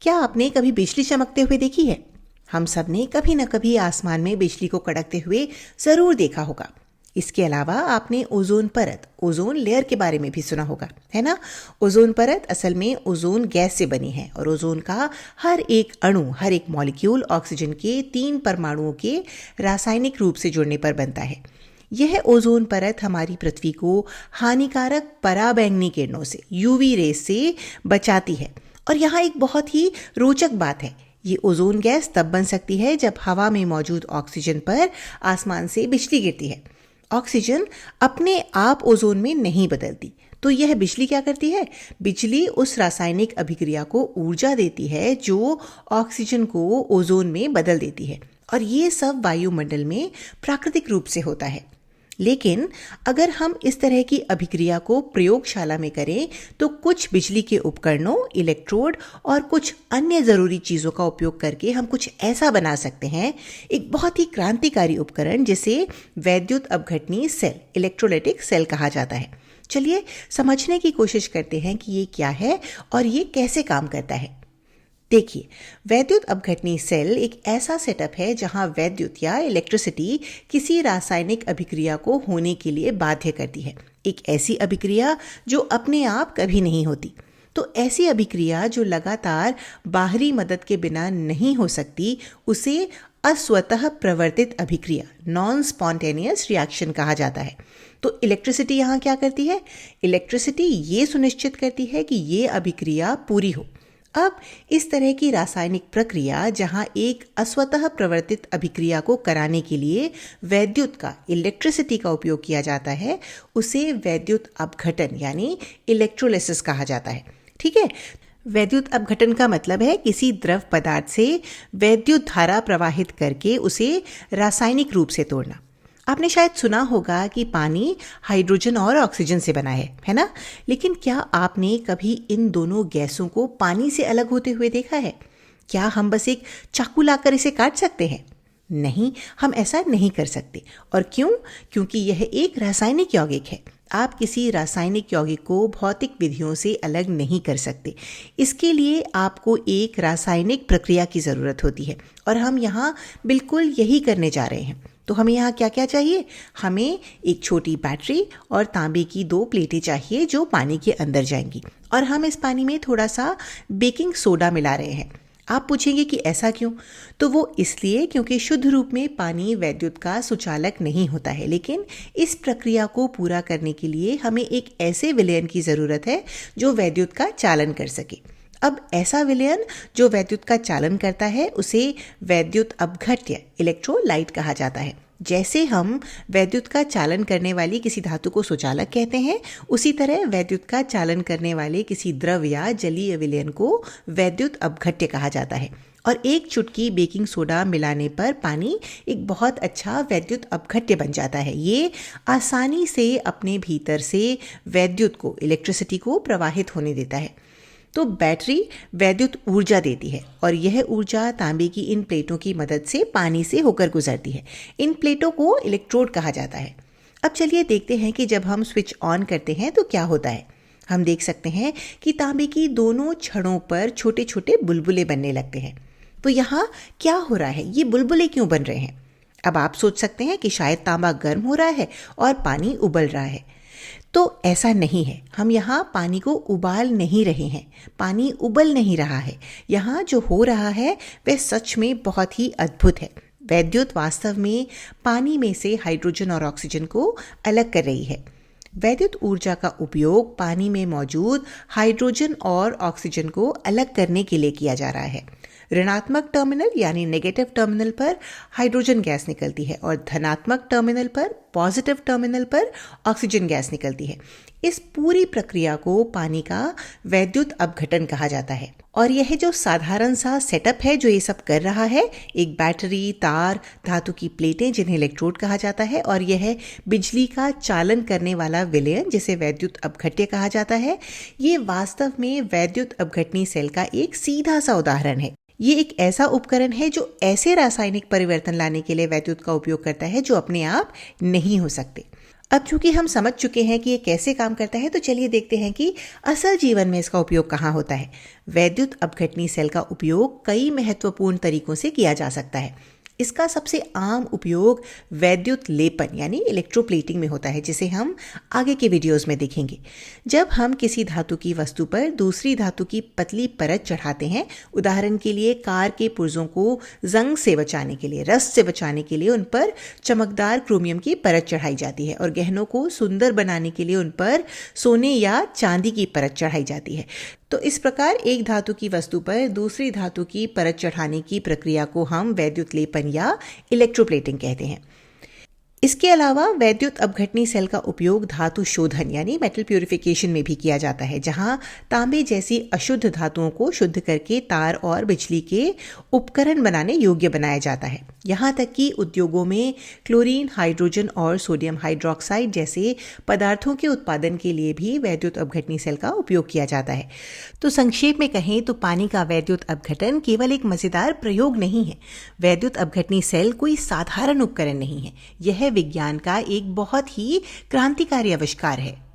क्या आपने कभी बिजली चमकते हुए देखी है? हम सब ने कभी न कभी आसमान में बिजली को कड़कते हुए जरूर देखा होगा। इसके अलावा आपने ओजोन परत, ओजोन लेयर के बारे में भी सुना होगा, है ना? ओजोन परत असल में ओजोन गैस से बनी है और ओजोन का हर एक अणु, हर एक मॉलिक्यूल ऑक्सीजन के 3 परमाणुओं के रासायनिक रूप से जुड़ने पर बनता है। यह ओजोन परत हमारी पृथ्वी को हानिकारक पराबैंगनी किरणों से, यूवी रेस से बचाती है। और यहाँ एक बहुत ही रोचक बात है, ये ओजोन गैस तब बन सकती है जब हवा में मौजूद ऑक्सीजन पर आसमान से बिजली गिरती है। ऑक्सीजन अपने आप ओजोन में नहीं बदलती, तो यह बिजली क्या करती है? बिजली उस रासायनिक अभिक्रिया को ऊर्जा देती है जो ऑक्सीजन को ओजोन में बदल देती है, और ये सब वायुमंडल में प्राकृतिक रूप से होता है। लेकिन अगर हम इस तरह की अभिक्रिया को प्रयोगशाला में करें तो कुछ बिजली के उपकरणों, इलेक्ट्रोड और कुछ अन्य ज़रूरी चीज़ों का उपयोग करके हम कुछ ऐसा बना सकते हैं, एक बहुत ही क्रांतिकारी उपकरण जिसे वैद्युत अपघटनी सेल, इलेक्ट्रोलाइटिक सेल कहा जाता है। चलिए समझने की कोशिश करते हैं कि ये क्या है और ये कैसे काम करता है। देखिए, वैद्युत अपघटनी सेल एक ऐसा सेटअप है जहां वैद्युत या इलेक्ट्रिसिटी किसी रासायनिक अभिक्रिया को होने के लिए बाध्य करती है। एक ऐसी अभिक्रिया जो अपने आप कभी नहीं होती। तो ऐसी अभिक्रिया जो लगातार बाहरी मदद के बिना नहीं हो सकती, उसे अस्वतः प्रवर्तित अभिक्रिया, नॉन स्पॉन्टेनियस रिएक्शन कहा जाता है। तो इलेक्ट्रिसिटी यहाँ क्या करती है? इलेक्ट्रिसिटी ये सुनिश्चित करती है कि ये अभिक्रिया पूरी हो। अब इस तरह की रासायनिक प्रक्रिया जहां एक अस्वतः प्रवर्तित अभिक्रिया को कराने के लिए वैद्युत का, इलेक्ट्रिसिटी का उपयोग किया जाता है, उसे वैद्युत अपघटन यानी इलेक्ट्रोलिसिस कहा जाता है। ठीक है, वैद्युत अपघटन का मतलब है किसी द्रव पदार्थ से वैद्युत धारा प्रवाहित करके उसे रासायनिक रूप से तोड़ना। आपने शायद सुना होगा कि पानी हाइड्रोजन और ऑक्सीजन से बना है ना? लेकिन क्या आपने कभी इन दोनों गैसों को पानी से अलग होते हुए देखा है? क्या हम बस एक चाकू लाकर इसे काट सकते हैं? नहीं, हम ऐसा नहीं कर सकते। और क्यों? क्योंकि यह एक रासायनिक यौगिक है। आप किसी रासायनिक यौगिक को भौतिक विधियों से अलग नहीं कर सकते। इसके लिए आपको एक रासायनिक प्रक्रिया की ज़रूरत होती है, और हम यहाँ बिल्कुल यही करने जा रहे हैं। तो हमें यहाँ क्या क्या चाहिए? हमें एक छोटी बैटरी और तांबे की 2 प्लेटें चाहिए जो पानी के अंदर जाएंगी, और हम इस पानी में थोड़ा सा बेकिंग सोडा मिला रहे हैं। आप पूछेंगे कि ऐसा क्यों? तो वो इसलिए क्योंकि शुद्ध रूप में पानी वैद्युत का सुचालक नहीं होता है, लेकिन इस प्रक्रिया को पूरा करने के लिए हमें एक ऐसे विलयन की ज़रूरत है जो वैद्युत का चालन कर सके। अब ऐसा विलयन जो वैद्युत का चालन करता है उसे वैद्युत अपघट्य, इलेक्ट्रोलाइट कहा जाता है। जैसे हम वैद्युत का चालन करने वाली किसी धातु को सुचालक कहते हैं, उसी तरह वैद्युत का चालन करने वाले किसी द्रव या जलीय विलयन को वैद्युत अपघट्य कहा जाता है। और एक चुटकी बेकिंग सोडा मिलाने पर पानी एक बहुत अच्छा वैद्युत अपघट्य बन जाता है। ये आसानी से अपने भीतर से वैद्युत को, इलेक्ट्रिसिटी को प्रवाहित होने देता है। तो बैटरी वैद्युत ऊर्जा देती है, और यह ऊर्जा तांबे की इन प्लेटों की मदद से पानी से होकर गुजरती है। इन प्लेटों को इलेक्ट्रोड कहा जाता है। अब चलिए देखते हैं कि जब हम स्विच ऑन करते हैं तो क्या होता है। हम देख सकते हैं कि तांबे की दोनों छड़ों पर छोटे छोटे बुलबुले बनने लगते हैं। तो यहाँ क्या हो रहा है? ये बुलबुले क्यों बन रहे हैं? अब आप सोच सकते हैं कि शायद तांबा गर्म हो रहा है और पानी उबल रहा है। तो ऐसा नहीं है। हम यहाँ पानी को उबाल नहीं रहे हैं, पानी उबल नहीं रहा है। यहाँ जो हो रहा है वह सच में बहुत ही अद्भुत है। वैद्युत वास्तव में पानी में से हाइड्रोजन और ऑक्सीजन को अलग कर रही है। वैद्युत ऊर्जा का उपयोग पानी में मौजूद हाइड्रोजन और ऑक्सीजन को अलग करने के लिए किया जा रहा है। ऋणात्मक टर्मिनल यानी नेगेटिव टर्मिनल पर हाइड्रोजन गैस निकलती है और धनात्मक टर्मिनल पर, पॉजिटिव टर्मिनल पर ऑक्सीजन गैस निकलती है। इस पूरी प्रक्रिया को पानी का वैद्युत अपघटन कहा जाता है। और यह जो साधारण सा सेटअप है जो ये सब कर रहा है, एक बैटरी, तार, धातु की प्लेटें जिन्हें इलेक्ट्रोड कहा जाता है, और यह बिजली का चालन करने वाला विलयन जिसे वैद्युत अपघट्य कहा जाता है, ये वास्तव में वैद्युत अपघटनी सेल का एक सीधा सा उदाहरण है। ये एक ऐसा उपकरण है जो ऐसे रासायनिक परिवर्तन लाने के लिए वैद्युत का उपयोग करता है जो अपने आप नहीं हो सकते। अब चूंकि हम समझ चुके हैं कि ये कैसे काम करता है, तो चलिए देखते हैं कि असल जीवन में इसका उपयोग कहाँ होता है। वैद्युत अपघटनी सेल का उपयोग कई महत्वपूर्ण तरीकों से किया जा सकता है। इसका सबसे आम उपयोग वैद्युत लेपन यानी इलेक्ट्रोप्लेटिंग में होता है, जिसे हम आगे के वीडियोस में देखेंगे। जब हम किसी धातु की वस्तु पर दूसरी धातु की पतली परत चढ़ाते हैं, उदाहरण के लिए कार के पुर्जों को जंग से बचाने के लिए, रस्ट से बचाने के लिए उन पर चमकदार क्रोमियम की परत चढ़ाई जाती है और गहनों को सुंदर बनाने के लिए उन पर सोने या चांदी की परत चढ़ाई जाती है। तो इस प्रकार एक धातु की वस्तु पर दूसरी धातु की परत चढ़ाने की प्रक्रिया को हम वैद्युत लेपन या इलेक्ट्रोप्लेटिंग कहते हैं। इसके अलावा वैद्युत अपघटनी सेल का उपयोग धातु शोधन यानी मेटल प्यूरिफिकेशन में भी किया जाता है, जहां तांबे जैसी अशुद्ध धातुओं को शुद्ध करके तार और बिजली के उपकरण बनाने योग्य बनाया जाता है। यहाँ तक कि उद्योगों में क्लोरीन, हाइड्रोजन और सोडियम हाइड्रोक्साइड जैसे पदार्थों के उत्पादन के लिए भी वैद्युत अपघटनी सेल का उपयोग किया जाता है। तो संक्षेप में कहें तो पानी का वैद्युत अपघटन केवल एक मजेदार प्रयोग नहीं है। वैद्युत अपघटनी सेल कोई साधारण उपकरण नहीं है, यह विज्ञान का एक बहुत ही क्रांतिकारी आविष्कार है।